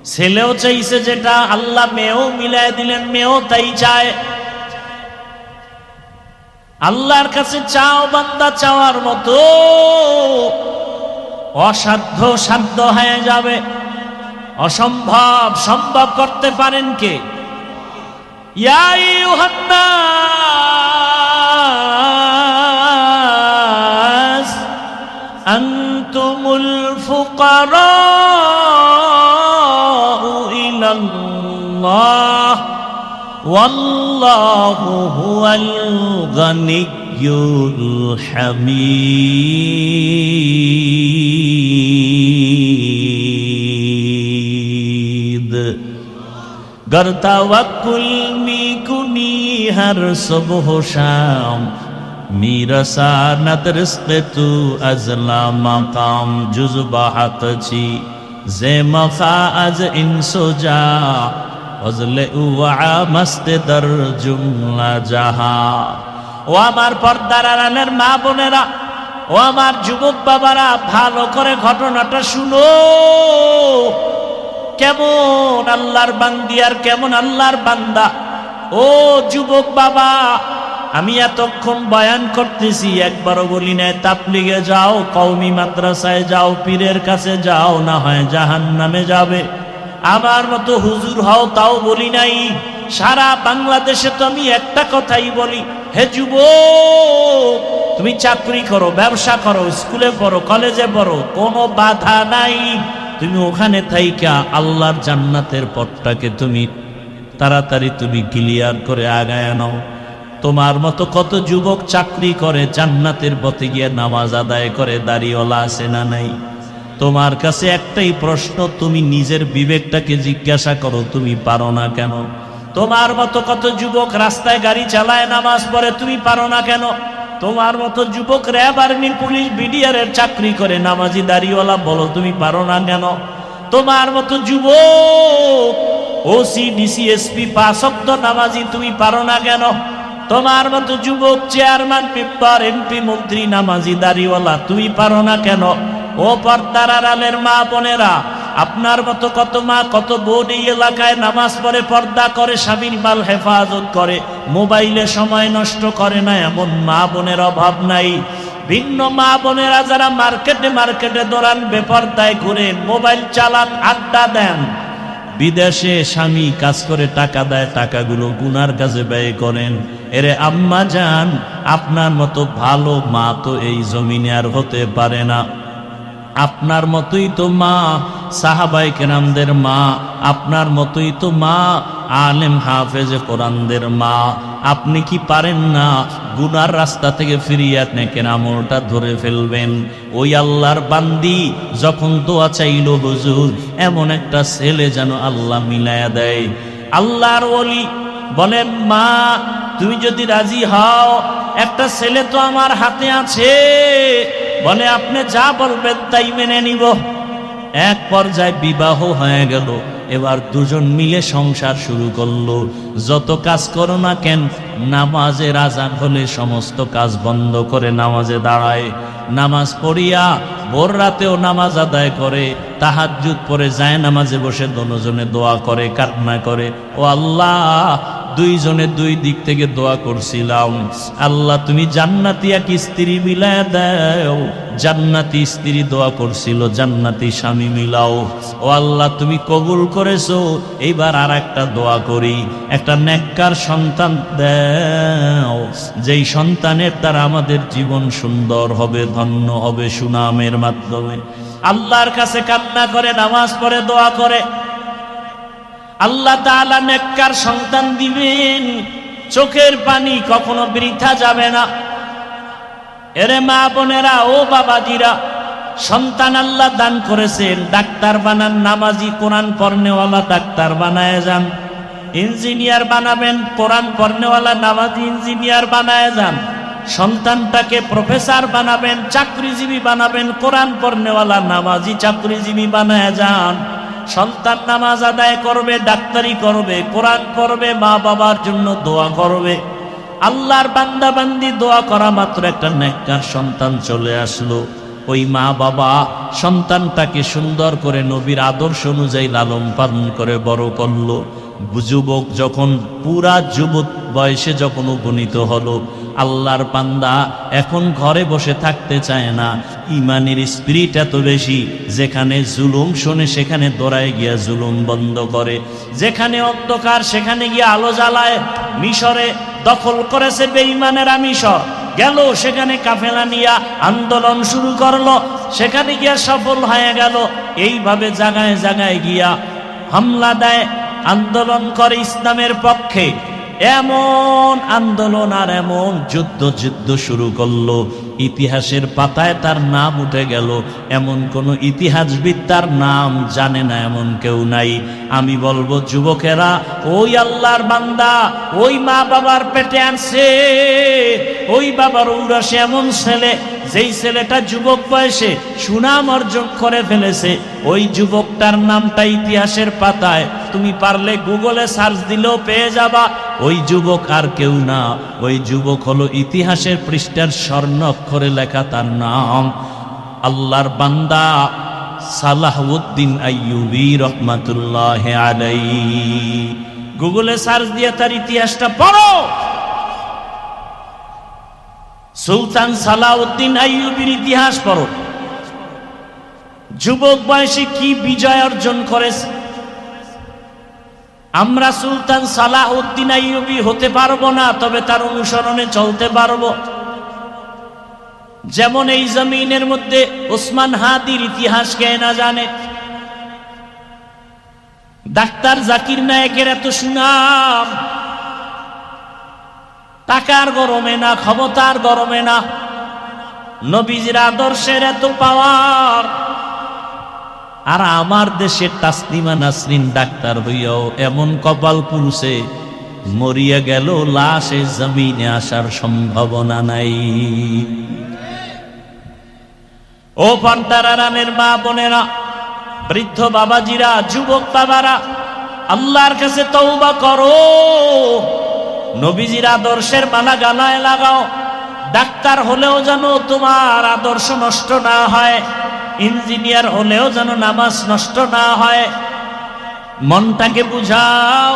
ছেলেও চাইছে যেটা, আল্লাহ মেয়েও মিলায় দিলেন, মেয়েও তাই চায়। আল্লাহর কাছে চাও বান্দা, চাওয়ার মতো অসাধ্য সাধ্য হয়ে যাবে, অসম্ভব সম্ভব করতে পারেন কে? ইয়া আইয়ুহান নাস আনতুমুল ফুকারাউ ইলাল্লাহ ওয়াল্লাহু হুয়াল গানিয়্যুল হামিদ। गर तवक्कुल मी कुनी हर सुबह शाम मीरसा नदरस्त तू अजला मकाम जुज़बाहत छी जे मखा अज इंसुजा अजले उआ मस्त दर जुमला जहा। ও আমার পর্দার আড়ালের মা বোনেরা, ও আমার যুবক বাবারা, ভালো করে ঘটনাটা শুনো। কেমন আল্লাহর বান্দি আর কেমন আল্লাহর বান্দা। ও যুবক বাবা, আমি এতক্ষণ বয়ান করতেছি, একবারও বলি না তাবলীগে যাও, কওমি মাদ্রাসায় যাও, পীরের কাছে যাও, না হয় জাহান্নামে যাবে। আমার মতো হুজুর হও, তাও বলি নাই। সারা বাংলাদেশে তো আমি একটা কথাই বলি, হে যুবক, তুমি চাকরি করো, ব্যবসা করো, স্কুলে পড়ো, কলেজে পড়ো, কোনো বাধা নাই। তুমি ওখানে থাইকা আল্লাহর জান্নাতের পথটাকে তুমি তাড়াতাড়ি তুমি ক্লিয়ার করে আগায় নাও। তোমার মতো কত যুবক চাকরি করে, জান্নাতের পথে গিয়ে নামাজ আদায় করে, দাড়িওয়ালা আছে না নাই? তোমার কাছে একটাই প্রশ্ন, তুমি নিজের বিবেকটাকে জিজ্ঞাসা করো, তুমি পারো না কেন? তোমার মতো কত যুবক রাস্তায় গাড়ি চালায়, নামাজ পড়ে, তুমি পারো না কেন? তোমার মতো যুবক র্যাব, আর্মি, পুলিশ, বিডিআর এর চাকরি করে, নামাজি দাড়িওয়ালা, বলো তুমি পারো না কেন? তোমার মতো যুবক ওসি, ডিসি, এসপি, 5 ওয়াক্ত নামাজি, তুমি পারো না কেন? তোমার মতো যুবক চেয়ারম্যান, মেম্বার, এমপি, মন্ত্রী, নামাজি দাড়িওয়ালা, তুমি পারো না কেন? ও পর্দার আড়ালের মা বোনেরা, আপনার মতো কত মা কত বোন এই এলাকায় নামাজ পড়ে, পর্দা করে, স্বামীর মাল হেফাজত করে, মোবাইলে সময় নষ্ট করে না, এমন মা বোনের অভাব নাই। ভিন্ন মা বোনেরা যারা মার্কেটে দৌড়ান, বেপরদায় ঘুরেন, মোবাইল চালান, আড্ডা দেন, বিদেশে স্বামী কাজ করে টাকা দেয়, টাকাগুলো গুনার কাজে ব্যয় করেন। এরে আম্মা জান, আপনার মতো ভালো মা তো এই জমিনে আর হতে পারে না। আপনার মতোই তো মা সাহাবায়ে কেরামদের মা, আপনার মতোই তো মা আলেম হাফেজে কোরআনদের মা। আপনি কি পারেন না গুনার রাস্তা থেকে ফিরিয়ে নেকের আমলটা ধরে ফেলবেন? ওই আল্লাহর বান্দি যখন দোয়া চাইল, হুজুর এমন একটা ছেলে যেন আল্লাহ মিলায়া দেয়। আল্লাহর ওলি বলেন, মা তুমি যদি রাজি হও, একটা ছেলে তো আমার হাতে আছে, বলে আপনি যা বলবেন তাই মেনে নিব। এক পর্যায়ে বিবাহ হয়ে গেল। এবার দুজন মিলে সংসার শুরু করলো। যত কাজ করো না কেন, নামাজের আজান হলে সমস্ত কাজ বন্ধ করে নামাজে দাঁড়ায়। নামাজ পড়িয়া ভোর রাতেও নামাজ আদায় করে, তাহাজ্জুদ পড়ে যায় নামাজে বসে দুজনে দোয়া করে, কান্না করে, ও আল্লাহ, দুইজনে দুই দিক থেকে দোয়া করছিলাম, আল্লাহ তুমি জান্নাতি এক স্ত্রী মিলায় দাও। জান্নাতি স্ত্রী দোয়া করছিল, জান্নাতি স্বামী মিলাও। ও আল্লাহ তুমি কবুল করেছো, এইবার আর একটা দোয়া করি, একটা নেককার সন্তান দাও, যেই সন্তানের দ্বারা আমাদের জীবন সুন্দর হবে, ধন্য হবে সুনামের মাধ্যমে। আল্লাহর কাছে কান্না করে, নামাজ পড়ে, দোয়া করে, আল্লাহ তাআলা নেককার সন্তান দিবেন। চোখের পানি কখনো বৃথা যাবে না। এরে মা বোনেরা, ও বাবাজিরা, সন্তান আল্লাহ দান করেছেন, ডাক্তার বানান, নামাজি, কোরআন পড়নেওয়ালা ডাক্তার বানায় যান। ইঞ্জিনিয়ার বানাবেন, কোরআন পড়নেওয়ালা নামাজি ইঞ্জিনিয়ার বানায় যান। সন্তানটাকে প্রফেসর বানাবেন, চাকরিজীবী বানাবেন, কোরআন পড়নেওয়ালা নামাজি চাকরিজীবী বানায় যান। সন্তান নামাজ আদায় করবে, ডাক্তারি করবে, কোরআন পড়বে, মা বাবার জন্য দোয়া করবে। আল্লাহর বান্দা বান্দি দোয়া করা মাত্র একটা নেককার সন্তান চলে আসলো। ও ওই মা বাবা সন্তানটাকে সুন্দর করে নবীর আদর্শ অনুযায়ী লালন পালন করে বড় করলো। যুবক যখন পুরা যুবক বয়সে যখন উপনীত হলো, আল্লাহর বান্দা এখন ঘরে বসে থাকতে চায় না। ইমানের স্পিরিট এত বেশি, যেখানে জুলুম শোনে সেখানে দৌড়ায় গিয়া জুলুম বন্ধ করে, যেখানে অন্ধকার সেখানে গিয়া আলো জ্বালায়। মিশরে দখল করেছে বেঈমানেরা, মিশর গেল, সেখানে কাফেলা নিয়া আন্দোলন শুরু করলো, সেখানে গিয়া সফল হয়ে গেল। এইভাবে জায়গায় জায়গায় গিয়া হামলা দেয়, আন্দোলন করে ইসলামের পক্ষে। এমন আন্দোলন আর এমন যুদ্ধ শুরু করলো, ইতিহাসের পাতায় তার নাম উঠে গেল। এমন কোন ইতিহাসবিদ তার নাম জানে না, এমন কেউ নাই। আমি বলবো যুবকেরা, ওই আল্লাহর বান্দা ওই মা বাবার পেটে আনছে, ওই বাবার ঔরসে এমন ছেলে, যেই ছেলেটা যুবক বয়সে সুনাম অর্জন করে ফেলেছে, ওই যুবকটার নামটা ইতিহাসের পাতায় তুমি পারলে গুগলে সার্চ দিলেও পেয়ে যাবা। ওই যুবক আর কেউ না, ওই যুবক হলো ইতিহাসের পৃষ্ঠার স্বর্ণ অক্ষরে লেখা তার নাম আল্লাহর বান্দা সালাহউদ্দিন আইয়ুবী রহমাতুল্লাহি আলাইহি। গুগলে সার্চ দিয়ে তার ইতিহাসটা পড়ো। সুলতান সালাহউদ্দিন আইয়ুবীর ইতিহাস পড়ো। যুবক বয়সে কি বিজয় অর্জন করেছে। আমরা সুলতান সালাহউদ্দিন আইয়ুবী হতে পারবো না, তবে তার অনুসরণে চলতে পারবো। যেমন এই জমিনের মধ্যে ওসমান হাদির ইতিহাস কে না জানে। ডাক্তার জাকির নায়েকের এত সুনাম, টাকার গরমে না, ক্ষমতার গরমে না, নবীজির আদর্শের এত পাওয়ার। আর আমার দেশের তাসলিমা নাসরিন ডাক্তার হইয়াও এমন কপাল পুরুষে মরিয়া গেল, লাশে জমিনে আসার সম্ভাবনা নাই। ও পান্তারানের মা বোনেরা, বৃদ্ধ বাবাজিরা, যুবক বাবারা, আল্লাহর কাছে তওবা করো। নবীজির আদর্শের মালা গালায় লাগাও। ডাক্তার হলেও যেন তোমার আদর্শ নষ্ট না হয়, ইঞ্জিনিয়ার হলেও যেন নামাজ নষ্ট না হয়। মনটাকে বুঝাও।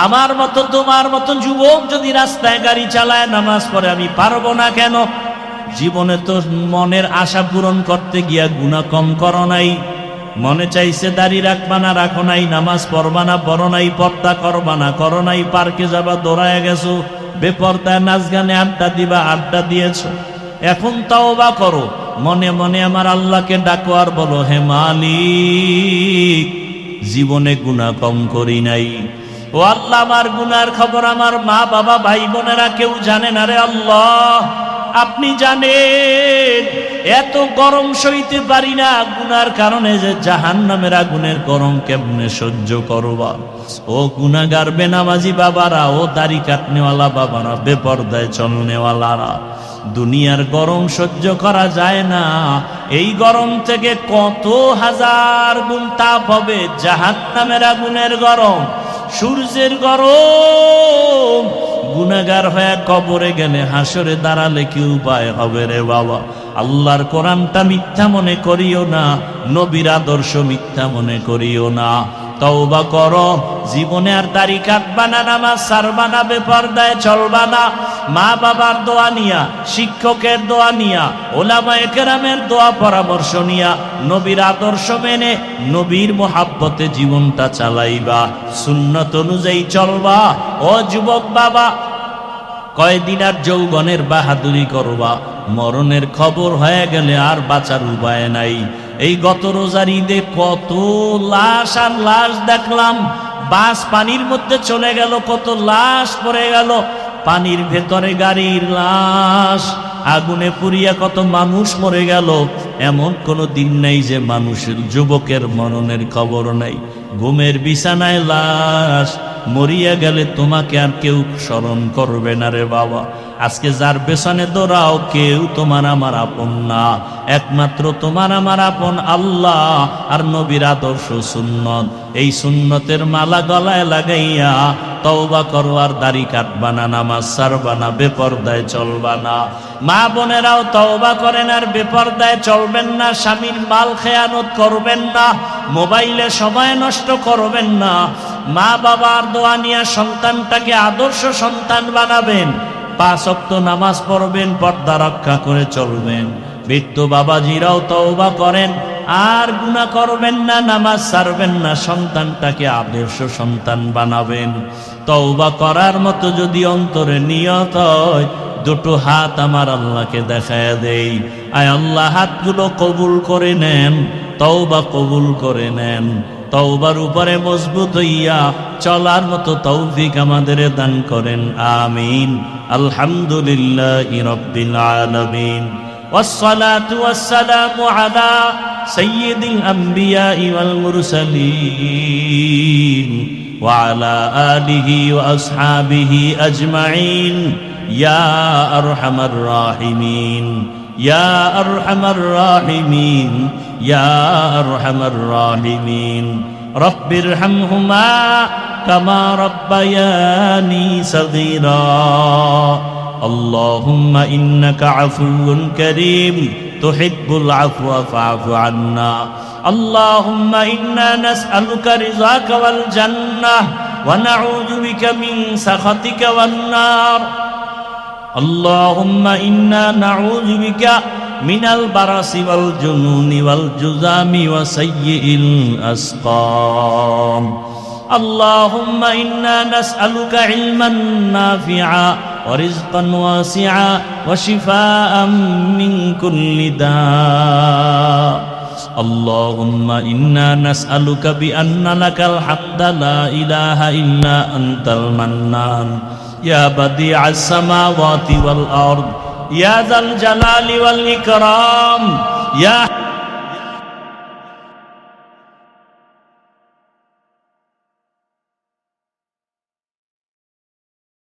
আমার মতো তোমার মতো যুবক যদি রাস্তায় গাড়ি চালায়, নামাজ পড়ে, আমি পারবো না কেন? জীবনে তো মনের আশা পূরণ করতে গিয়া গুনাহ কম করো নাই। মনে চাইছে দাড়ি রাখবা না, রাখো নাই। নামাজ পড়বা না, পড়ো নাই। পর্দা করবা না, করো নাই। পার্কে যাবা, দৌড়ায় গেছো। বেপর্দায় নাচ গানে আড্ডা দিবা, আড্ডা দিয়েছ। এখন তওবা করো। মনে মনে আমার আল্লাহকে ডাকো আর বলো, হে মালিক, জীবনে গুনাহ কম করি নাই। ও আল্লাহ, আমার গুনার খবর আমার মা বাবা ভাই বোনেরা কেউ জানে না রে আল্লাহ, আপনি জানেন। এত গরম সইতে পারি না গুনার কারণে, যে জাহান্নামের আগুনের গরম কেমনে সহ্য করবা। ও গুনাহগার বেনামাজি বাবারা, ও দাড়ি কাটনেওয়ালা বাবারা, বেপরদায় চলনেওয়ালারা, দুনিয়ার গরম সহ্য করা যায় না। এই গরম থেকে কত হাজার গুণ তাপ হবে জাহান্নামের আগুনের গরম, সূর্যের গরম। গুনাহগার হয়ে কবরে গেলে, হাসরে দাঁড়ালে কি উপায় হবে রে বাবা? আল্লাহর কোরআনটা মিথ্যা মনে করিও না, নবীর আদর্শ মিথ্যা মনে করিও না। তওবা করো। জীবনে আর দাড়ি কাটবা না, নামাজ ছাড়বা না, বেপরদায় চলবা না। মা বাবার দোয়া নিয়া, শিক্ষকের দোয়া নিয়া, ওলামায়ে কেরামের দোয়া পরামর্শ নিয়া, নবীর আদর্শ মেনে, নবীর মোহাব্বতে জীবনটা চালাইবা, সুন্নত অনুযায়ী চলবা। ও যুবক বাবা, কয়দিন আর যৌবনের বাহাদুরি করবা, মরণের খবর হয়ে গেলে আর বাঁচার উপায় নাই। এই গত রোজার ঈদে কত লাশ আর লাশ দেখলাম। বাস পানির মধ্যে চলে গেল, কত লাশ পড়ে গেল। পানির ভেতরে গাড়ির লাশ, আগুনে পুড়িয়া কত মানুষ মরে গেল। এমন কোনো দিন নেই যে মানুষের, যুবকের মরণের খবর নাই। ঘুমের বিছানায় লাশ, মরিয়া গেলে তোমাকে আর কেউ স্মরণ করবে না রে বাবা। আজকে যার পেছনে দৌড়াও, কেউ তোমার আমার আপন না। একমাত্র তোমার আমার আপন আল্লাহ আর নবীর আদর্শ সুন্নত। এই সুন্নতের মালা গলায় লাগাইয়া তওবা করো আর দাড়ি কাটবা না, নামাজ ছাড়বা না, বেপরদায় চলবা না। মা বোনেরাও তওবা করেন আর বেপরদায় চলবেন না, স্বামীর মাল খেয়ানত করবেন না, মোবাইলে সময় নষ্ট করবেন না। মা বাবার দোয়া নিয়ে সন্তানটাকে আদর্শ সন্তান বানাবেন। 5 ওয়াক্ত নামাজ পড়বেন, পর্দা রক্ষা করে চলবেন। বৃদ্ধ বাবাজিরাও তওবা করেন আর গুনাহ করবেন না, নামাজ ছাড়বেন না, সন্তানটাকে আদর্শ সন্তান বানাবেন। তওবা করার মতো যদি অন্তরে নিয়ত হয়, দুটো হাত আমার আল্লাহকে দেখায় দেই, আয় আল্লাহ হাতগুলো কবুল করে নেন, তওবা কবুল করে নেন। তওবার উপরে মজবুত হইয়া চলার মতো তৌফিক আমাদের দান করেন, আমিন। আলহামদুলিল্লাহি রাব্বিল আলামিন, والصلاة والسلام على سيد الأنبياء والمرسلين وعلى آله وأصحابه أجمعين يا أرحم الراحمين يا أرحم الراحمين يا أرحم الراحمين رب ارحمهما كما ربياني صغيرا اللهم إنك عفو كريم تحب العفو فاعف عنا اللهم إنا نسألك رضاك والجنة ونعوذ بك من سخطك والنار اللهم إنا نعوذ بك من البرص والجنون والجذام وسيء الأسقام اللهم إنا نسألك علما نافعا ورزقا واسعا وشفاء من كل داء اللهم إنا نسألك بأن لك الحمد لا إله إلا أنت المنان يا بديع السماوات والأرض يا ذا الجلال والإكرام يا